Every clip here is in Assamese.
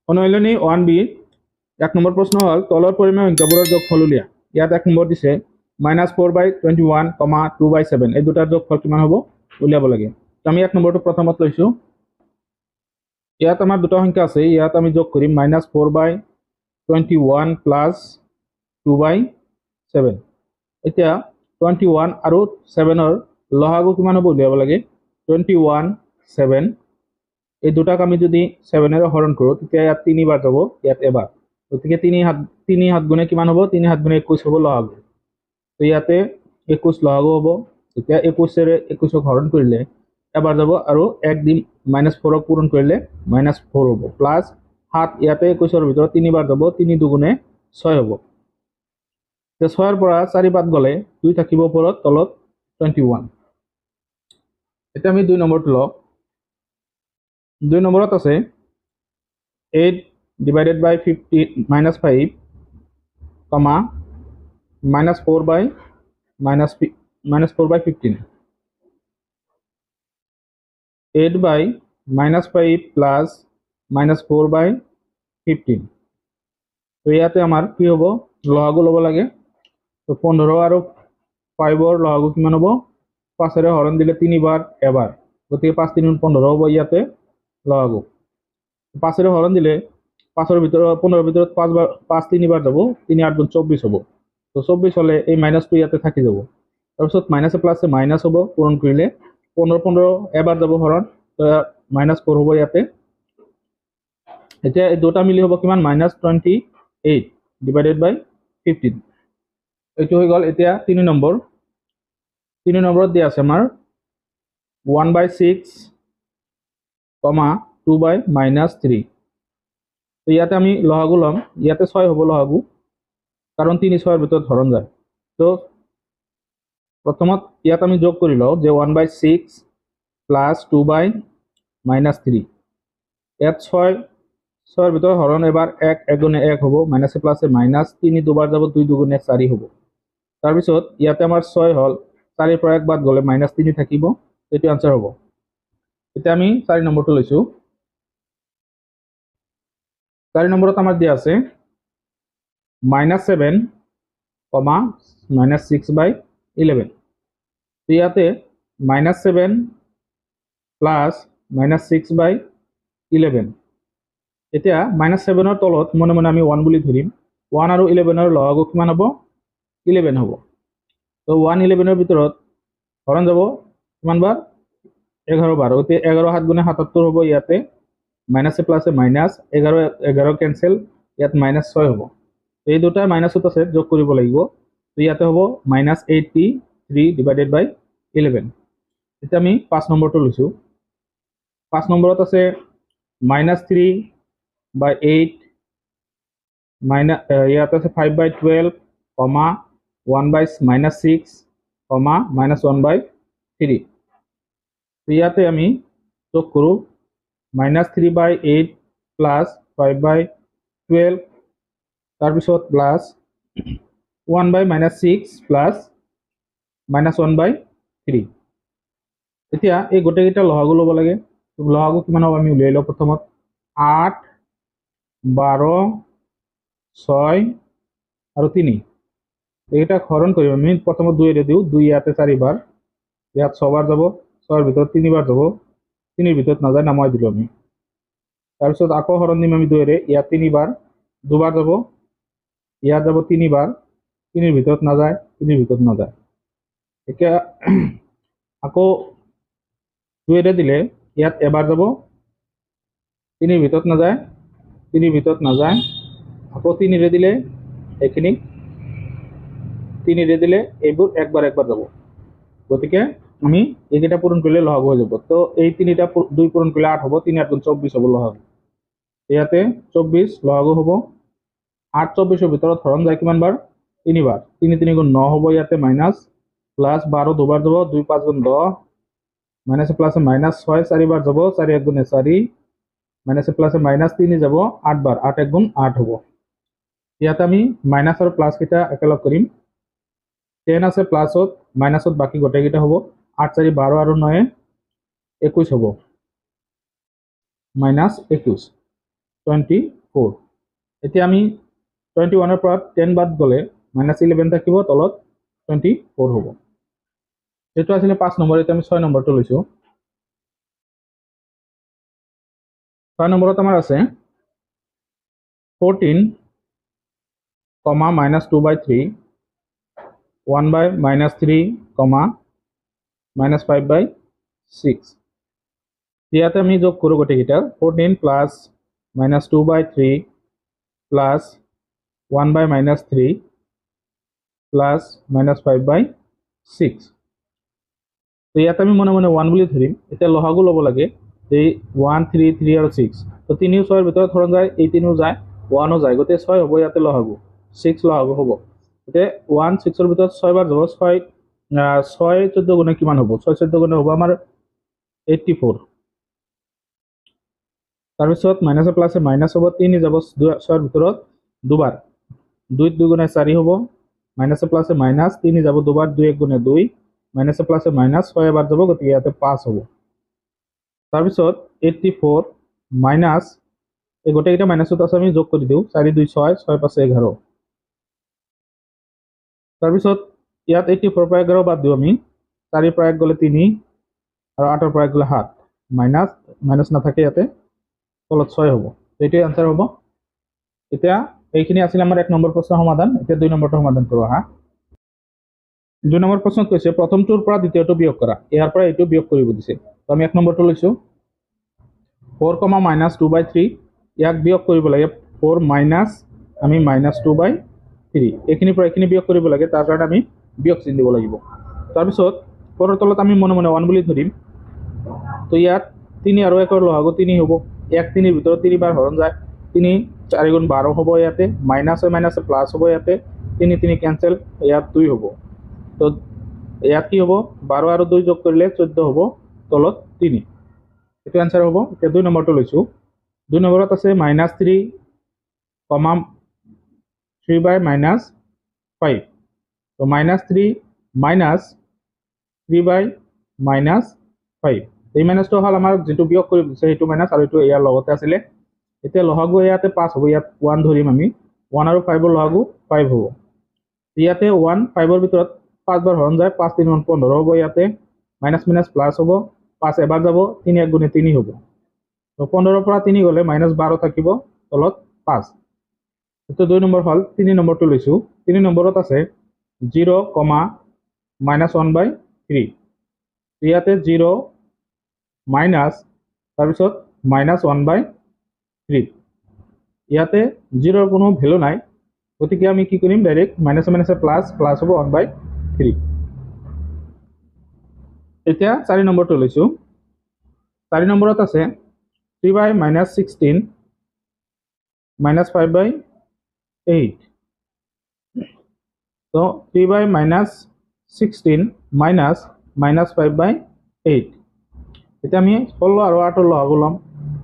অনুশীলনী 1B 1 নম্বৰ প্ৰশ্ন হ'ল তলৰ পৰিমেয় সংখ্যাবোৰৰ যোগফল উলিয়া। ইয়াত 1 নম্বৰ দিছে -4/21, 2/7 এই দুটাৰ যোগফল কিমান হ'ব উলিয়াব লাগে। আমি 1 নম্বৰটো প্ৰথমত লৈছো। ইয়াত আমাৰ দুটা সংখ্যা আছে, ইয়াত আমি যোগ কৰিম -4/21 2/7। এতিয়া 21 আৰু 7ৰ লসাগু কিমান হ'ব উলিয়াব লাগে। 21 7 এই দুটাক আমি যদি 7 হৰণ কৰোঁ তেতিয়া ইয়াত 3 বাৰ যাব, ইয়াত এবাৰ, গতিকে 3 7 গুণে কিমান হ'ব, 3 7 গুণে 21 হ'ব লসাগু। তো ইয়াতে 21 লসাগু হ'ব। এতিয়া 21ৰে 21ক হৰণ কৰিলে এবাৰ যাব আৰু 1 দি -4ক পূৰণ কৰিলে -4 হ'ব, প্লাছ 7 ইয়াতে 21ৰ ভিতৰত 3 বাৰ যাব, 3 2 6 হ'ব। 6ৰ পৰা 4 বাদ গ'লে 2 থাকিব ওপৰত, তলত 21। এতিয়া আমি 2 নম্বৰটো লওঁ। 2 নম্বৰত আছে 8 divided by 5, -4/-4/15, 8/-5 plus -4/15। তো ইয়াতে আমাৰ কি হ'ব, লসাগু ল'ব লাগে। তো 15 আৰু 5ৰ লসাগু কিমান হ'ব, 5ৰে হৰণ দিলে 3 বাৰ এবাৰ, গতিকে 5 3 15 হ'ব ইয়াতে লসাগু। 5ৰে হৰণ দিলে 5ৰ ভিতৰত 15ৰ ভিতৰত 5 3 বাৰ যাব, 3 8 24 হ'ব। তো 24 হ'লে এই মাইনাছটো ইয়াতে থাকি যাব। তাৰপিছত মাইনাছে প্লাছে মাইনাছ হ'ব, পূৰণ কৰিলে 15 এবাৰ যাব হৰণ, তো -4 হ'ব ইয়াতে। এতিয়া এই দুটা মিলি হ'ব কিমান, -28 divided by 15। এইটো হৈ গ'ল। এতিয়া 3 নম্বৰ। 3 নম্বৰত দিয়া আছে আমাৰ 1/6, 2/-3। তো ইয়াতে আমি লসাগু ল'ম। ইয়াতে 6 হ'ব লসাগু, কাৰণ 3 6ৰ ভিতৰত হৰণ যায়। তো প্ৰথমত ইয়াত আমি যোগ কৰি লওঁ যে 1/6 plus 2/-3। ইয়াত 6ৰ ভিতৰত হৰণ এবাৰ, 1 1 গুণে 1 হ'ব, মাইনাছে প্লাছে মাইনাছ, 3 দুবাৰ যাব, 2 2 4 হ'ব। তাৰপিছত ইয়াতে আমাৰ 6 হ'ল, 4ৰ পৰা 1 বাদ গ'লে -3 থাকিব, এইটো আনসাৰ হ'ব। এতিয়া আমি 4 নম্বৰটো লৈছো। 4 নম্বৰত আমাৰ দিয়া আছে -7, -6/11। তো ইয়াতে -7 plus -6/11। এতিয়া -7ৰ তলত মনে মনে আমি 1 বুলি ধৰিম। 1 আৰু 11ৰ লসাগু কিমান হ'ব, 11 হ'ব। তো 1 11ৰ ভিতৰত হৰণ যাব কিমান বাৰ, 11 বাৰ, গতিকে 11 7 গুণে 77 হ'ব। ইয়াতে মাইনাছে প্লাছে মাইনাছ, 11 11 কেনচেল, ইয়াত -6 হ'ব। এই দুটা মাইনাছত আছে, যোগ কৰিব লাগিব। তো ইয়াতে হ'ব -83 divided by 11। এতিয়া আমি 5 নম্বৰটো লৈছো। 5 নম্বৰত আছে -3/8, ইয়াত আছে 5/12, -6, -1/3। তো ইয়াতে আমি যোগ কৰোঁ -3/8 plus 5/12, তাৰপিছত প্লাছ 1/-6 plus -1/3। এতিয়া এই গোটেইকেইটা লসাগু ল'ব লাগে। লসাগু কিমান হ'ব আমি উলিয়াই লওঁ। প্ৰথমত 8 12 6 আৰু 3, এইকেইটা হৰণ কৰিম আমি। প্ৰথমত 2 এৰে দিওঁ, 2 ইয়াতে 4 বাৰ, ইয়াত 6 বাৰ যাব, 6ৰ ভিতৰত 3 বাৰ যাব, 3ৰ ভিতৰত নাযায়, নামাই দিলোঁ আমি। তাৰপিছত আকৌ হৰণ দিম আমি 2 এৰে, ইয়াত 3 বাৰ, 2 বাৰ যাব, ইয়াত যাব 3 বাৰ, 3ৰ ভিতৰত নাযায়, 3ৰ ভিতৰত নাযায়। এতিয়া আকৌ 2 এৰে দিলে ইয়াত এবাৰ যাব, 3ৰ ভিতৰত নাযায়, 3ৰ ভিতৰত নাযায়। আকৌ 3 এৰে দিলে এইখিনি, 3 এৰে দিলে এইবোৰ একবাৰ একবাৰ যাব, গতিকে আমি এইকেইটা পূৰণ কৰিলে লসাগু হৈ যাব। তো এই 3টা 2 পূৰণ কৰিলে 8 হ'ব, 3 8 24 হ'ব লসাগু। ইয়াতে 24 লসাগু হ'ব। 8 24ৰ ভিতৰত হৰণ যায় কিমান বাৰ, 3 বাৰ, 3 3 9 হ'ব। ইয়াতে মাইনাছ, প্লাছ 12 দুবাৰ যাব, 2 5 10, মাইনাছে প্লাছে মাইনাছ 6 4 বাৰ যাব, 4 1 4, মাইনাছে প্লাছে মাইনাছ 3 যাব 8 বাৰ, 8 1 8 হ'ব। ইয়াতে আমি মাইনাছ আৰু প্লাছ কেইটা একেলগ কৰিম। 10 আছে প্লাছত, মাইনাছত বাকী গোটেইকেইটা হ'ব। 8 4 12 আৰু 9 21 হ'ব, -21। 24 এতিয়া আমি 21 পৰা 10 বাদ গলে -11 থাকিব তলত 24 হ'ব এটো আছিল 5 নম্বৰ এতিয়া আমি 6 নম্বৰটো লৈছো 6 নম্বৰত আমাৰ আছে 14 -2/3 1/-3 -5/6 ইয়াতে আমি যোগ কৰো গটেকিটা 14 plus -2/3 plus 1/-3 plus -5/6 তো ইয়াতে আমি মনে মনে 1 বুলি ধৰিম এতিয়া লহাগু ল'ব লাগে এই 1 3 3 আৰু 6 তো 3 ও 6 এৰ ভিতৰত ধৰন যায় এই 3 ও যায় 1 ও যায় গতে 6 হ'ব ইয়াতে লহাগু 6 লহাগু হ'ব এতে 1 6 এর ভিতৰত 6 বাৰ যাব 6 6 14 গুণে কিমান হ'ব 6 14 গুণে হ'ব আমাৰ 84 তাৰপিছত মাইনাসে প্লাসে মাইনাস হ'ব 3 যাব 6 এৰ ভিতৰত দুবাৰ 2 2 গুণে 4 হ'ব মাইনাসে প্লাসে মাইনাস 3 যাব দুবাৰ 2 1 গুণে 2 মাইনাসে প্লাসে মাইনাস 6 এবাৰ যাব গতি ইয়াতে 5 হ'ব তাৰপিছত 84 মাইনাস এই গোটেইটা মাইনাসত আছে আমি যোগ কৰি দিও 4 2 6 6 5 11 তাৰপিছত ইয়াত 84 পৰা 11 বাদ দিও আমি 4 পৰা 1 গলে 3 আৰু 8 পৰা 1 গলে 7 মাইনাস মাইনাস না থাকে ইয়াতে তলত 6 হ'ব এইটোই आंसर হ'ব এতিয়া এইখিনি আছিল আমাৰ 1 নম্বৰ প্ৰশ্ন সমাধান এতিয়া 2 নম্বৰটো সমাধান কৰো হা 2 নম্বৰ প্ৰশ্নত কৈছে প্ৰথমটোৰ পৰা দ্বিতীয়টো বিয়োগ কৰা ইয়াৰ পৰা এইটো বিয়োগ কৰিব দিছে তো আমি 1 নম্বৰটো লৈছো 4, -2/3 ইয়াক বিয়োগ কৰিব লাগে 4 মাইনাস আমি -2/3 এইখিনি পৰা এইখিনি বিয়োগ কৰিব লাগে তাৰ কাৰণে আমি বিয়োগ চিন দিব লাগিব তাৰ পিছত পৰৰ তলত আমি মনে মনে 1 বুলি ধৰিম তো ইয়াত 3 আৰু 1 ৰ লহাগু 3 হ'ব 1 3 ৰ ভিতৰত 3 বাৰ হৰণ যায় 3 4 গুণ 12 হ'ব ইয়াতে মাইনাসে মাইনাসে প্লাস হ'ব ইয়াতে 3 3 ক্যান্সেল ইয়াত 2 হ'ব তো ইয়াত কি হ'ব 12 আৰু 2 যোগ কৰিলে 14 হ'ব তলত 3 এটো आंसर হ'ব এতিয়া 2 নম্বৰটো লৈছো 2 নম্বৰত আছে -3, 3/-5 তো -3 মাইনাস 3/-5 এই মাইনাসটো হল আমাৰ যেটো বিয়োগ কৰি দিছে হেতু মাইনাস আৰু এটো ইয়াৰ লগতে আছিল এতিয়া লহাগু ইয়াতে 5 হ'ব ইয়াত 1 ধৰিম আমি 1 আৰু 5 ৰ লহাগু 5 হ'ব ইয়াতে 1 5 ৰ ভিতৰত 5 বাৰ হৰণ যায় 5 3 15 হ'ব ইয়াতে মাইনাস মাইনাস প্লাস হ'ব 5 এবাৰ যাব 3 1 গুণে 3 হ'ব তো 15 পৰা 3 গলে -12 থাকিব তলত 5 তো 2 নম্বৰ হল 3 নম্বৰটো লৈছো 3 নম্বৰত আছে 0, -1/3 ইয়াতে 0 মাইনাস তাৰপিছত -1/3 ইয়াতে 0 ৰ কোনো ভ্যালু নাই গতিকে আমি কি কৰিম ডাইৰেক্ট মাইনাস মাইনাসে প্লাস প্লাস হ'ব 1/3 এতিয়া 4 নম্বৰটো লৈছো 4 নম্বৰত আছে 3/-16 -5/8 তো 3/-16 -5/8 এটা আমি 16 আৰু 8 ৰ লহাগু লম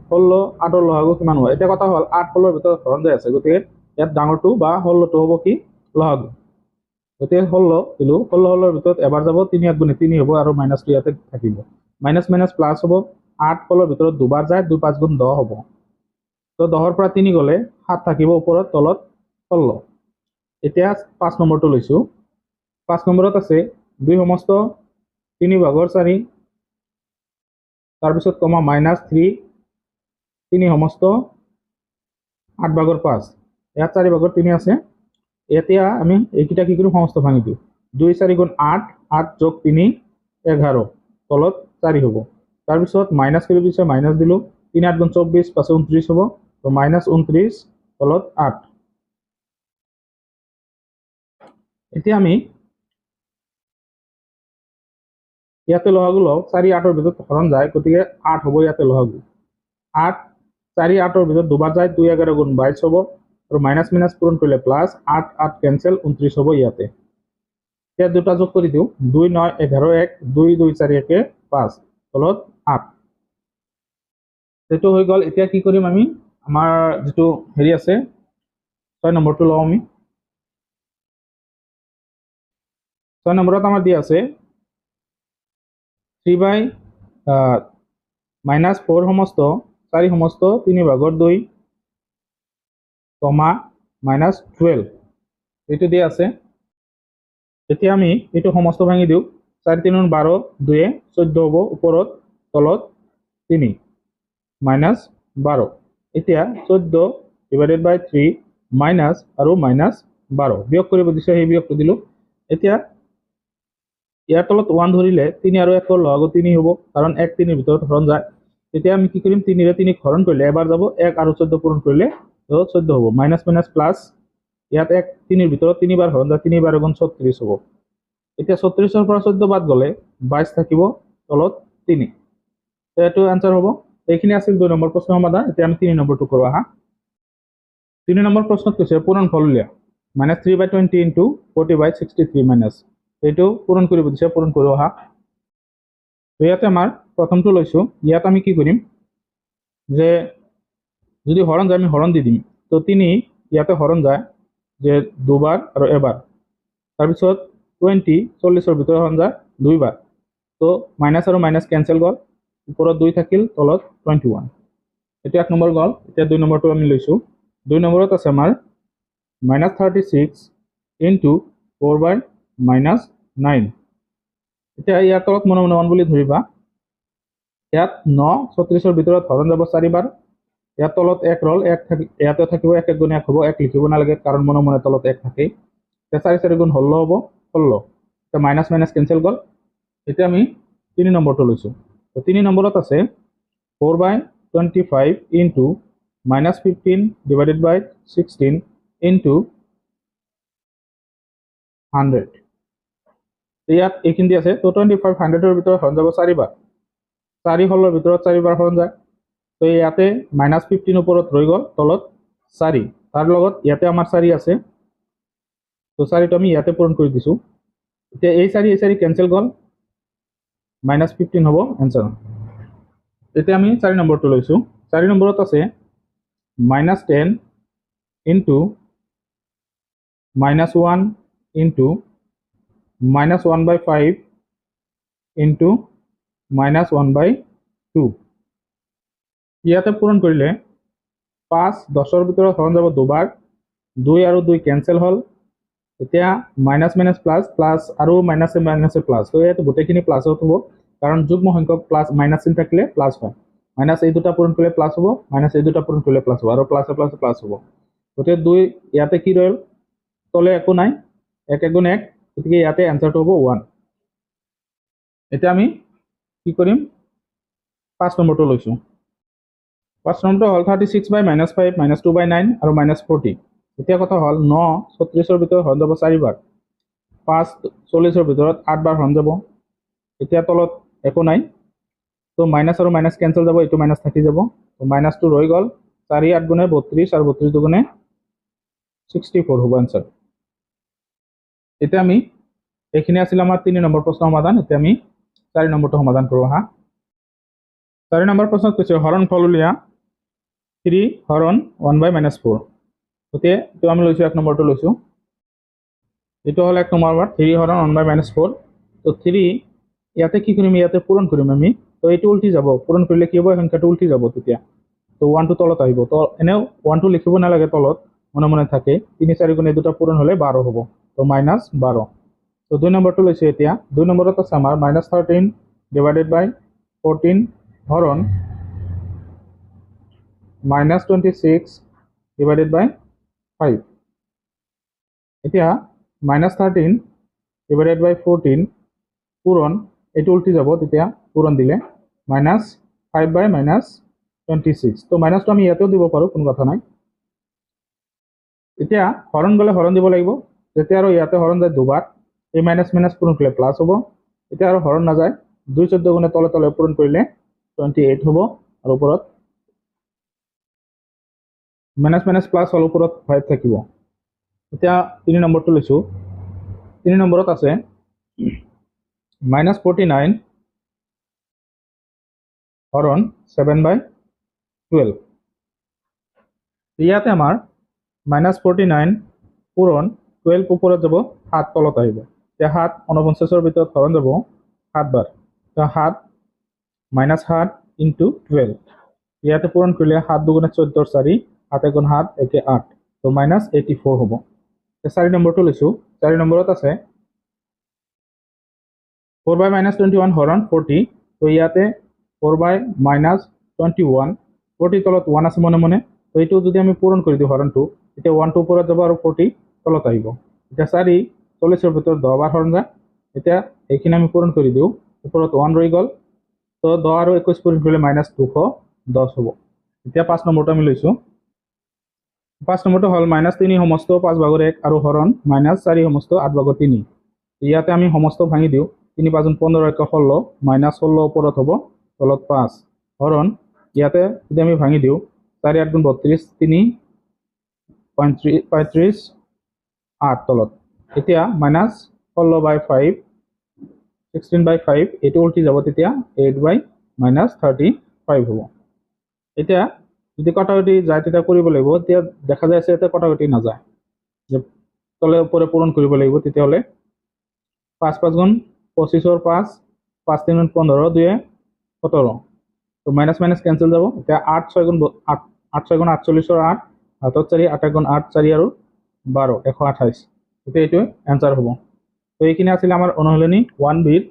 16 8 ৰ লহাগু কিমান হয় এটা কথা হল 8 16 ৰ ভিতৰত হৰণ যায় আছে গতিকে ইয়াত ডাঙৰটো বা 16টো হ'ব কি লহাগু গতিকে 16 দিলো 16 ৰ ভিতৰত এবাৰ যাব 3 1 গুণে 3 হ'ব আৰু মাইনাসটো ইয়াতে থাকিব মাইনাস মাইনাস প্লাস হ'ব 8 16 ৰ ভিতৰত দুবাৰ যায় 2 5 গুণ 10 হ'ব তো 10 ৰ পৰা 3 গলে 7 থাকিব ওপৰত তলত 16 এতিয়া 5 নম্বৰটো লৈছো 5 নম্বৰত আছে 2 সমস্ত 3 ভাগৰ 4 তাৰপিছত কমা -3 3 সমস্ত 8 ভাগৰ 5 ইয়াত 4 ভাগৰ 3 আছে এতিয়া আমি এইকিটা কি কৰিম সমস্ত ভাঙি দিও 2 4 গুণ 8 8 যোগ 3 11 তলত 4 হ'ব তাৰপিছত মাইনাস কৰি দিছে মাইনাস দিলো 3 8 গুণ 24 পাছে 29 হ'ব তো -29 তলত 8 এতিয়া আমি ইয়াতে লহাগু লও 4 8 ৰ ভিতৰত হৰণ যায় গতিকে 8 হ'ব ইয়াতে লহাগু 8 4 8 ৰ ভিতৰত দুবাৰ যায় 2 11 গুণ 22 হ'ব আৰু মাইনাস মাইনাস পূৰণ কৰিলে প্লাস 8 8 ক্যান্সেল 29 হ'ব ইয়াতে এতিয়া দুটা যোগ কৰি দিও 2 9 11 1 2 2 4 1 5 তলত 8 এটো হৈ গল এতিয়া কি কৰিম আমি আমাৰ যেটো হেৰি আছে 6 নম্বৰটো লও আমি 6 নম্বৰত আমাৰ দি আছে 3/-4 সমস্ত 4 সমস্ত 3 ভাগৰ 2 কমা মাইনাছ 12 এইটো দিয়া আছে। এতিয়া আমি এইটো সমস্ত ভাঙি দিওঁ। 4 3 12, 2 14 হ'ব, ওপৰত তলত 3 মাইনাছ 12। এতিয়া 14 ডিভাইডেড বাই 3 মাইনাছ আৰু মাইনাছ 12 বিয়োগ কৰিব দিছে, সেই বিয়োগটো দিলোঁ। এতিয়া ইয়াৰ তলত 1 ধৰিলে 3 আৰু 1 লসাগু 3 হ'ব, কাৰণ 1 3 ৰ ভিতৰত হৰণ যায়। তেতিয়া আমি কি কৰিম, 3 ৰে 3 হৰণ কৰিলে এবাৰ যাব, 1 আৰু 14 পূৰণ কৰিলে 14 হ'ব। মাইনাছ মাইনাছ প্লাছ, ইয়াত 1 3 ৰ ভিতৰত 3 বাৰ হৰণ যায়, 3 বাৰ 36 হ'ব। এতিয়া 36 পৰা 14 বাদ গ'লে 22 থাকিব, তলত 3। এইটো আনসাৰ হ'ব। এইখিনি আছিল 2 নম্বৰ প্ৰশ্ন সমাধান। এতিয়া আমি 3 নম্বৰটো কৰোঁ আহা। 3 নম্বৰ প্ৰশ্নত কৈছে পূৰণ ফল উলিয়া। -3/20 ইনটু 40/63 মাইনাছ। এইটো পূৰণ কৰিব দিছে, পূৰণ কৰোঁ আহা। তো ইয়াতে আমাৰ প্ৰথমটো লৈছোঁ। ইয়াত আমি কি কৰিম, যে যদি হৰণ যায় আমি হৰণ দি দিম। তো 3 ইয়াতে হৰণ যায় যে দুবাৰ আৰু এবাৰ। তাৰপিছত 20 40 ৰ ভিতৰত হৰণ যায় 2 বাৰ। তো মাইনাছ আৰু মাইনাছ কেঞ্চেল গ'ল, ওপৰত 2 থাকিল, তলত 21। এইটো 1 নম্বৰ গ'ল। এতিয়া 2 নম্বৰটো আমি লৈছোঁ। 2 নম্বৰত আছে আমাৰ -36 ইনটু 4/-9। এতিয়া ইয়াৰ তলত মনে মনে 1 বুলি ধৰিবা। ইয়াত 9 36 ৰ ভিতৰত হৰণ যাব 4 বাৰ। ইয়াৰ তলত 1 ৰ'ল, 1 ইয়াতে থাকিব, 1 1 গুণ 1 হ'ব, 1 লিখিব নালাগে কাৰণ মনে মনে তলত 1 থাকেই। এতিয়া 4 4 গুণ 16 হ'ব, 16। এতিয়া মাইনাছ মাইনাছ কেঞ্চেল গ'ল। এতিয়া আমি 3 নম্বৰটো লৈছোঁ। তো 3 নম্বৰত আছে 4/25 ইনটু -15 ডিভাইডেড বাই 16 ইনটু 100। ইয়াত এইখিনি আছে। তো 25 100 ৰ ভিতৰত হৰণ যাব 4 বাৰ। 4 16 ৰ ভিতৰত 4 বাৰ হৰণ যায়। তো ইয়াতে -15 ওপৰত ৰৈ গ'ল, তলত 4। তাৰ লগত ইয়াতে আমাৰ 4 আছে। তো 4টো আমি ইয়াতে পূৰণ কৰি দিছোঁ। এতিয়া এই 4 কেঞ্চেল গ'ল, -15 হ'ব এনসাৰ। এতিয়া আমি 4 নম্বৰটো লৈছোঁ। 4 নম্বৰত আছে -10 ইনটু -1 ইনটু -1/5 ইনটু -1/2। ইয়াতে পূৰণ কৰিলে 5 10 ৰ ভিতৰত হৰণ যাব 2 বাৰ, 2 আৰু 2 কেঞ্চেল হ'ল। এতিয়া মাইনাছ মাইনাছ প্লাছ, প্লাছ আৰু মাইনাছে মাইনাছে প্লাছ। তো ইয়াত গোটেইখিনি প্লাছত হ'ব, কাৰণ যুগ্ম সংখ্যক প্লাছ মাইনাছ চিন থাকিলে প্লাছ হয়। মাইনাছ এই দুটা পূৰণ কৰিলে প্লাছ হ'ব, মাইনাছ এই দুটা পূৰণ কৰিলে প্লাছ হ'ব, আৰু প্লাছে প্লাছে প্লাছ হ'ব। গতিকে 2 ইয়াতে কি ৰ'ল, তলে একো নাই, 1 1 গুণ 1, গতিকে ইয়াতে এনসাৰটো হ'ব 1। এতিয়া আমি কি কৰিম, 5 নম্বৰটো লৈছোঁ। 5 নম্বৰটো হ'ল 36/-5 -2/9 আৰু -40। এতিয়া কথা হ'ল 9 36 ৰ ভিতৰত হৰণ যাব 4 বাৰ, 5 40 ৰ ভিতৰত 8 বাৰ হৰণ যাব। এতিয়া তলত একো নাই, তো মাইনাছ আৰু মাইনাছ কেঞ্চেল যাব, এইটো মাইনাছ থাকি যাব। তো মাইনাছটো ৰৈ গ'ল, 4 8 গুণে 32 আৰু 32 দুগুণে 64 হ'ব এনসাৰ। এতিয়া আমি এইখিনি আছিল আমাৰ 3 নম্বৰ প্ৰশ্ন সমাধান। এতিয়া আমি 4 নম্বৰটো সমাধান কৰোঁ আহা। 4 নম্বৰ প্ৰশ্নত কৈছে হৰণ ফল উলিয়া। 3 হৰণ 1/-4। গতিকে এইটো আমি লৈছোঁ, 1 নম্বৰটো লৈছোঁ। এইটো হ'ল 1 নম্বৰ, 3 হৰণ 1/-4। তো 3 ইয়াতে কি কৰিম, ইয়াতে পূৰণ কৰিম আমি। তো এইটো উল্টি যাব, পূৰণ কৰিলে কি হ'ব, সংখ্যাটো উল্টি যাব তেতিয়া। তো 1টো তলত আহিব। তো এনেও 1টো লিখিব নালাগে, তলত মনে মনে থাকে। 3 4 গুণ এই দুটা পূৰণ হ'লে 12 হ'ব। তো -12। তো 2 নম্বৰটো লৈছোঁ। এতিয়া 2 নম্বৰত আছে আমাৰ -13 ডিভাইডেড বাই 14 হৰণ -26 ডিভাইডেড বাই 5। এতিয়া -13 ডিভাইডেড বাই 14 পূৰণ, এইটো উল্টি যাব তেতিয়া পূৰণ দিলে, -5/-26। তো মাইনাছটো আমি ইয়াতেও দিব পাৰোঁ, কোনো কথা নাই। এতিয়া হৰণ গ'লে হৰণ দিব লাগিব। যেতিয়া আৰু ইয়াতে হৰণ যায় 2 বাৰ, এই মাইনাছ মাইনাছ পূৰণ কৰিলে প্লাছ হ'ব। এতিয়া আৰু হৰণ নাযায়, 2 14 গুণে তলে তলে পূৰণ কৰিলে 28 হ'ব, আৰু ওপৰত মাইনাছ মাইনাছ প্লাছ হ'ল, ওপৰত 5 থাকিব। এতিয়া 3 নম্বৰটো লৈছোঁ। 3 নম্বৰত আছে -49 হৰণ 7/12। ইয়াতে আমাৰ -49 পূৰণ 12 ওপৰত যাব, 7 তলত আহিব। এতিয়া 7 49 ৰ ভিতৰত হৰণ যাব 7 বাৰ। তো 7 -7 ইনটু 12। ইয়াতে পূৰণ কৰিলে 7 দুগুণে 14 4, 7 1 গুণ 7 1 8। তো -84 হ'ব। 4 নম্বৰটো লৈছোঁ। 4 নম্বৰত আছে 4/-21 হৰণ 40। তো ইয়াতে 4/-21, 40 তলত 1 আছে মনে মনে। তো এইটো যদি আমি পূৰণ কৰি দিওঁ হৰণটো, তেতিয়া 1টো ওপৰত যাব আৰু 40 তলত আহিব। এতিয়া 4 40ৰ ভিতৰত 10 বাৰ হৰণ যায়। এতিয়া এইখিনি আমি পূৰণ কৰি দিওঁ, ওপৰত 1 ৰৈ গ'ল। তো 10 আৰু 21 পূৰণ কৰিলে -210 হ'ব। এতিয়া 5 নম্বৰটো আমি লৈছোঁ। 5 নম্বৰটো হ'ল -3 সমস্ত 5/1 আৰু হৰণ -4 সমস্ত 8/3। ইয়াতে আমি সমস্ত ভাঙি দিওঁ। 3 5 15 1 16, -16 ওপৰত হ'ব, তলত 5 হৰণ ইয়াতে যদি আমি ভাঙি দিওঁ 4 8 32, 3 35 8 তলত। এতিয়া -16/5, 16/5 এইটো উল্টি যাব, তেতিয়া 8/-35 হ'ব। এতিয়া যদি কটাকটি যায় তেতিয়া কৰিব লাগিব। এতিয়া দেখা যায় আছে ইয়াতে কটাকটি নাযায়, যে তলে ওপৰে পূৰণ কৰিব লাগিব। তেতিয়াহ'লে 5 5 গুণ 25ৰ 5, 5 3 গুণ 15, 2 17। তো মাইনাছ মাইনাছ কেঞ্চেল যাব। এতিয়া 8 6 গুণ 8, 8 6 গুণ 48ৰ 8, হাতত 4, 8 গুণ 8, 4 আৰু 12, 128। এতিয়া এইটোৱে এনচাৰ হ'ব। তো এইখিনি আছিলে আমাৰ অনুশীলনী 1Bৰ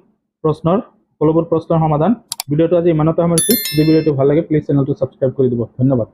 প্ৰশ্নৰ সকলোবোৰ প্ৰশ্নৰ সমাধান। ভিডিঅ'টো আজি ইমানতে সামৰিছোঁ। যদি ভিডিঅ'টো ভাল লাগে প্লিজ চেনেলটো ছাবস্ক্ৰাইব কৰি দিব। ধন্যবাদ।